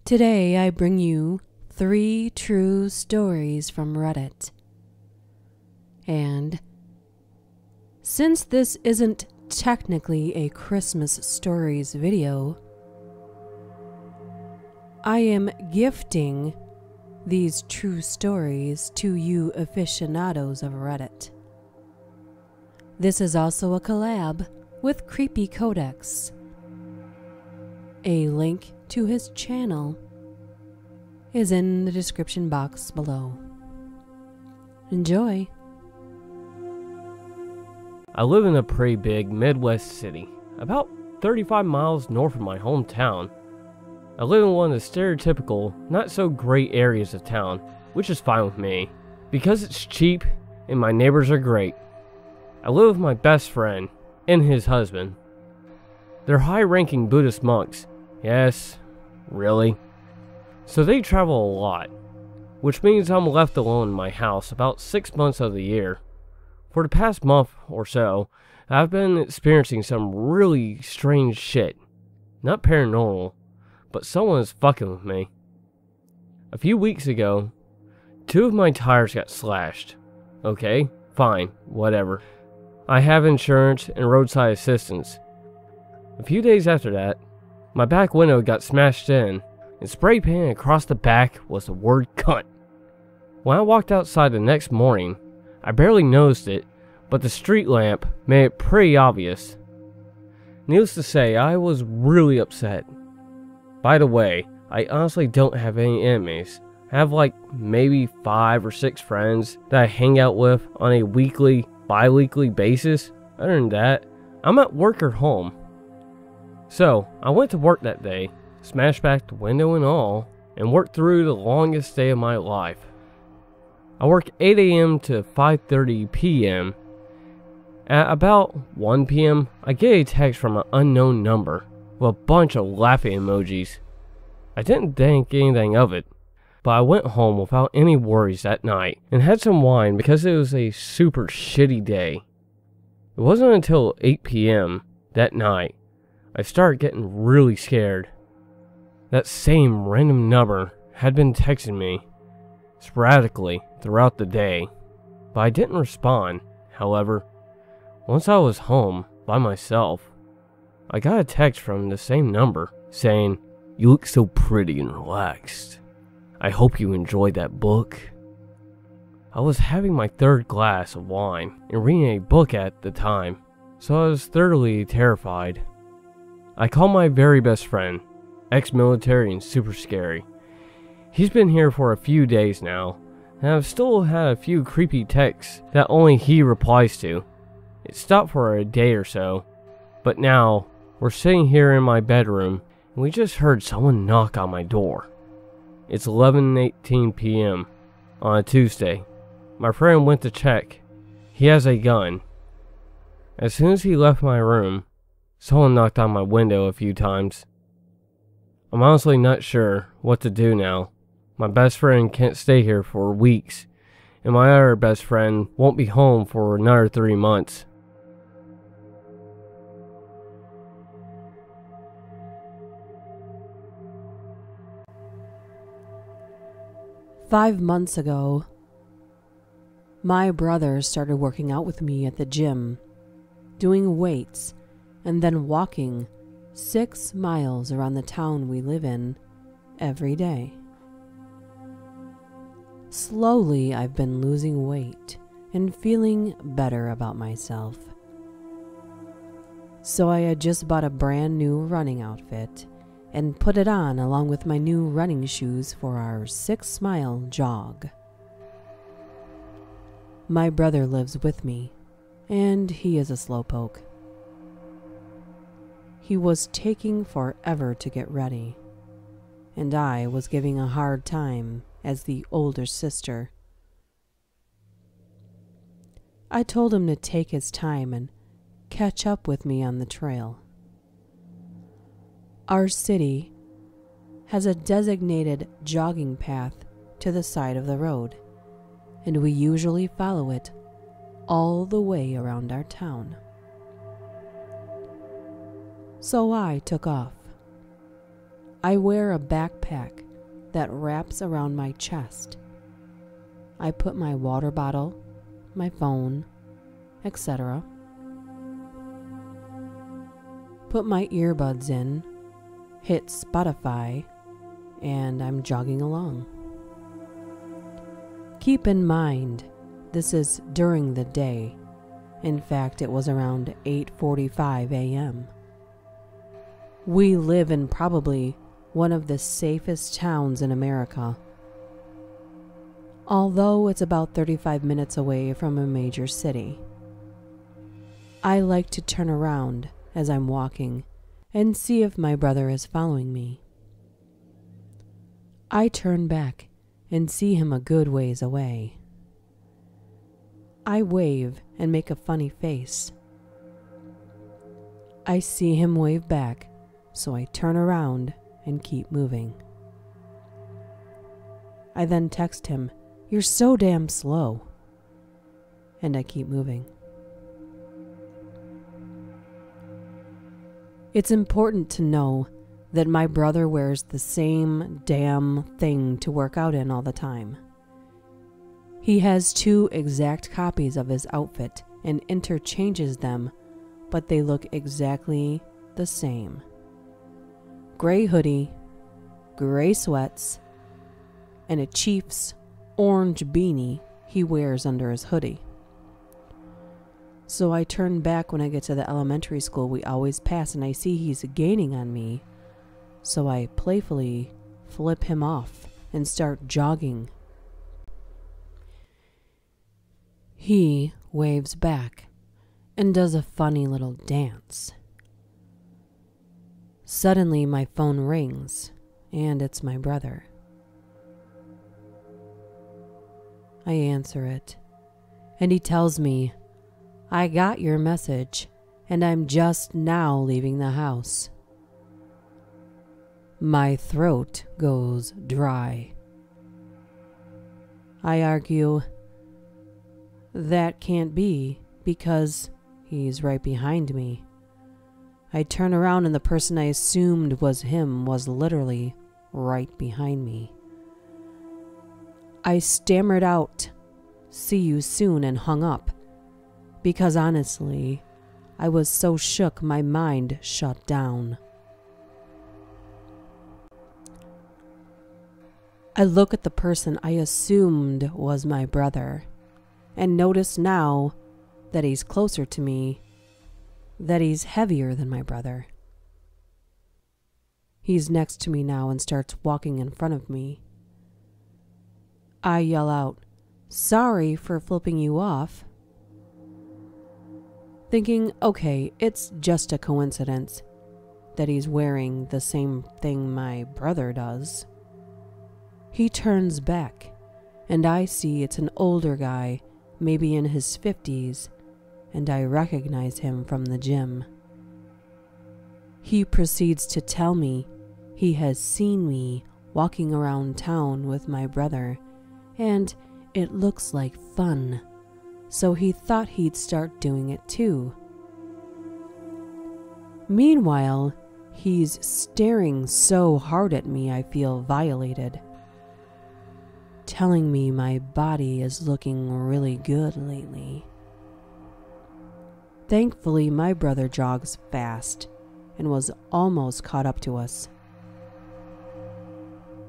Today I bring you 3 true stories from Reddit. And since this isn't technically a Christmas stories video, I am gifting these true stories to you aficionados of Reddit. This is also a collab with Creepicodex. A link to his channel is in the description box below. Enjoy! I live in a pretty big Midwest city, about 35 miles north of my hometown. I live in one of the stereotypical, not so great areas of town, which is fine with me, because it's cheap and my neighbors are great. I live with my best friend and his husband. They're high-ranking Buddhist monks. Yes, really. So they travel a lot, which means I'm left alone in my house about 6 months of the year. For the past month or so, I've been experiencing some really strange shit. Not paranormal, but someone is fucking with me. A few weeks ago, 2 of my tires got slashed. Okay, fine, whatever. I have insurance and roadside assistance. A few days after that, my back window got smashed in, and spray painted across the back was the word cunt. When I walked outside the next morning, I barely noticed it, but the street lamp made it pretty obvious. Needless to say, I was really upset. By the way, I honestly don't have any enemies. I have like maybe 5 or 6 friends that I hang out with on a weekly, bi-weekly basis. Other than that, I'm at work or home. So, I went to work that day, smashed back the window and all, and worked through the longest day of my life. I work 8 a.m. to 5:30 p.m. At about 1 p.m., I get a text from an unknown number with a bunch of laughing emojis. I didn't think anything of it, but I went home without any worries that night and had some wine because it was a super shitty day. It wasn't until 8 p.m. that night I started getting really scared. That same random number had been texting me sporadically throughout the day, but I didn't respond. However, once I was home by myself, I got a text from the same number saying, "You look so pretty and relaxed. I hope you enjoyed that book." I was having my 3rd glass of wine and reading a book at the time, so I was thoroughly terrified. I called my very best friend, ex-military and super scary. He's been here for a few days now, and I've still had a few creepy texts that only he replies to. It stopped for a day or so, but now we're sitting here in my bedroom and we just heard someone knock on my door. It's 11:18 p.m. on a Tuesday. My friend went to check. He has a gun. As soon as he left my room, someone knocked on my window a few times. I'm honestly not sure what to do now. My best friend can't stay here for weeks, and my other best friend won't be home for another 3 months. "5 months ago, my brother started working out with me at the gym, doing weights, and then walking 6 miles around the town we live in every day. Slowly, I've been losing weight and feeling better about myself. So I had just bought a brand new running outfit and put it on along with my new running shoes for our 6-mile jog. My brother lives with me, and he is a slowpoke. He was taking forever to get ready, and I was giving a hard time as the older sister. I told him to take his time and catch up with me on the trail. Our city has a designated jogging path to the side of the road, and we usually follow it all the way around our town. So I took off. I wear a backpack that wraps around my chest. I put my water bottle, my phone, etc. Put my earbuds in, hit Spotify, and I'm jogging along. Keep in mind, this is during the day. In fact, it was around 8:45 a.m. We live in probably one of the safest towns in America. Although it's about 35 minutes away from a major city. I like to turn around as I'm walking and see if my brother is following me. I turn back and see him a good ways away. I wave and make a funny face. I see him wave back, so I turn around and keep moving. I then text him, "You're so damn slow," and I keep moving. It's important to know that my brother wears the same damn thing to work out in all the time. He has 2 exact copies of his outfit and interchanges them, but they look exactly the same. Gray hoodie, gray sweats, and a Chiefs orange beanie he wears under his hoodie. So I turn back when I get to the elementary school we always pass, and I see he's gaining on me. So I playfully flip him off and start jogging. He waves back and does a funny little dance. Suddenly my phone rings, and it's my brother. I answer it, and he tells me, "I got your message, and I'm just now leaving the house." My throat goes dry. I argue, "That can't be, because he's right behind me." I turn around and the person I assumed was him was literally right behind me. I stammered out, "See you soon," and hung up, because honestly, I was so shook my mind shut down. I look at the person I assumed was my brother, and notice now that he's closer to me, that he's heavier than my brother. He's next to me now and starts walking in front of me. I yell out, "Sorry for flipping you off," thinking, okay, it's just a coincidence that he's wearing the same thing my brother does. He turns back, and I see it's an older guy, maybe in his 50s, and I recognize him from the gym. He proceeds to tell me he has seen me walking around town with my brother, and it looks like fun, so he thought he'd start doing it too. Meanwhile, he's staring so hard at me I feel violated, telling me my body is looking really good lately. Thankfully, my brother jogs fast and was almost caught up to us.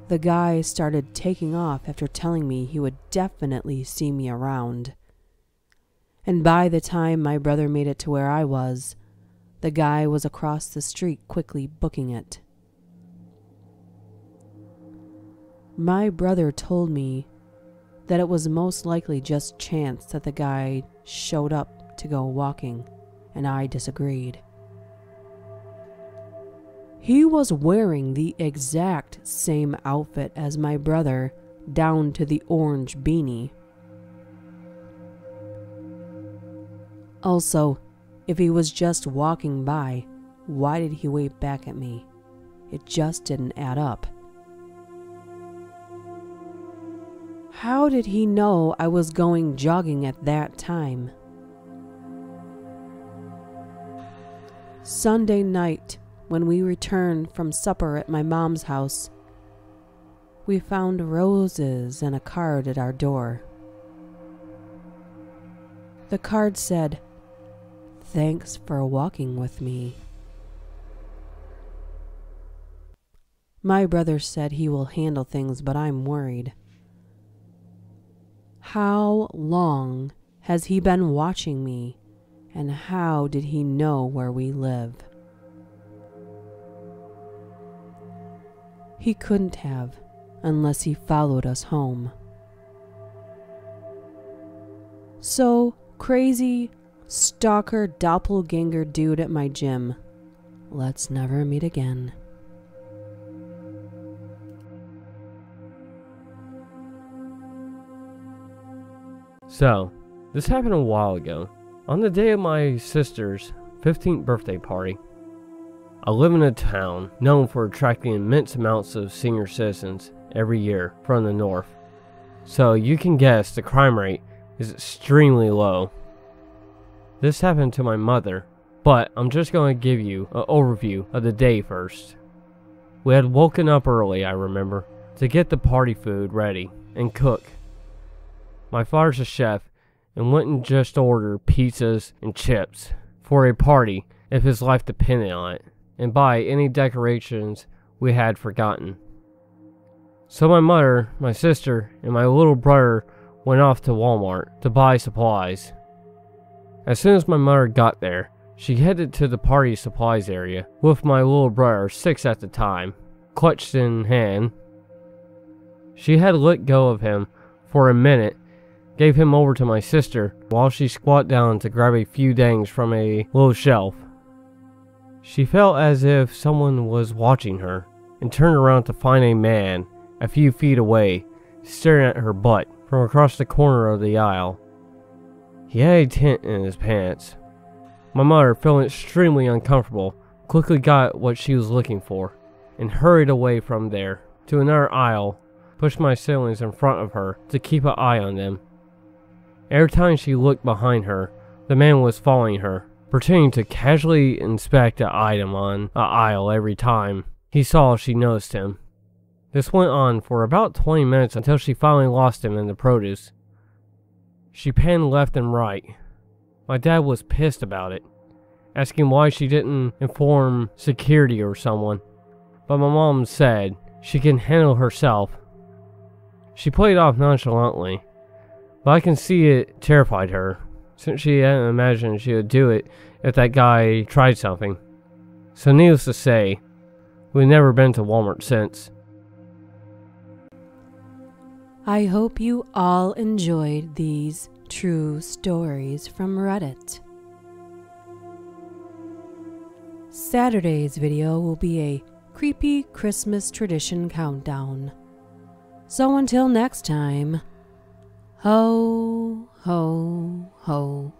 The guy started taking off after telling me he would definitely see me around. And by the time my brother made it to where I was, the guy was across the street quickly booking it. My brother told me that it was most likely just chance that the guy showed up to go walking, and I disagreed. He was wearing the exact same outfit as my brother, down to the orange beanie. Also, if he was just walking by, why did he wave back at me? It just didn't add up. How did he know I was going jogging at that time? Sunday night when we returned from supper at my mom's house, we found roses and a card at our door. The card said, "Thanks for walking with me." My brother said he will handle things, but I'm worried. How long has he been watching me, and how did he know where we live? He couldn't have, unless he followed us home. So, crazy, stalker, doppelganger dude at my gym, let's never meet again. So, this happened a while ago, on the day of my sister's 15th birthday party. I live in a town known for attracting immense amounts of senior citizens every year from the north, so you can guess the crime rate is extremely low. This happened to my mother, but I'm just going to give you an overview of the day first. We had woken up early, I remember, to get the party food ready and cook. My father's a chef and wouldn't just order pizzas and chips for a party if his life depended on it, and buy any decorations we had forgotten. So my mother, my sister, and my little brother went off to Walmart to buy supplies. As soon as my mother got there, she headed to the party supplies area with my little brother, 6 at the time, clutched in hand. She had let go of him for a minute, gave him over to my sister while she squat down to grab a few things from a little shelf. She felt as if someone was watching her and turned around to find a man a few feet away staring at her butt from across the corner of the aisle. He had a tent in his pants. My mother, feeling extremely uncomfortable, quickly got what she was looking for and hurried away from there to another aisle, pushed my siblings in front of her to keep an eye on them. Every time she looked behind her, the man was following her, pretending to casually inspect an item on an aisle every time he saw she noticed him. This went on for about 20 minutes until she finally lost him in the produce. She panned left and right. My dad was pissed about it, asking why she didn't inform security or someone, but my mom said she can handle herself. She played off nonchalantly, but I can see it terrified her, since she hadn't imagined she would do it if that guy tried something. So needless to say, we've never been to Walmart since. I hope you all enjoyed these true stories from Reddit. Saturday's video will be a creepy Christmas tradition countdown. So until next time, ho, ho, ho.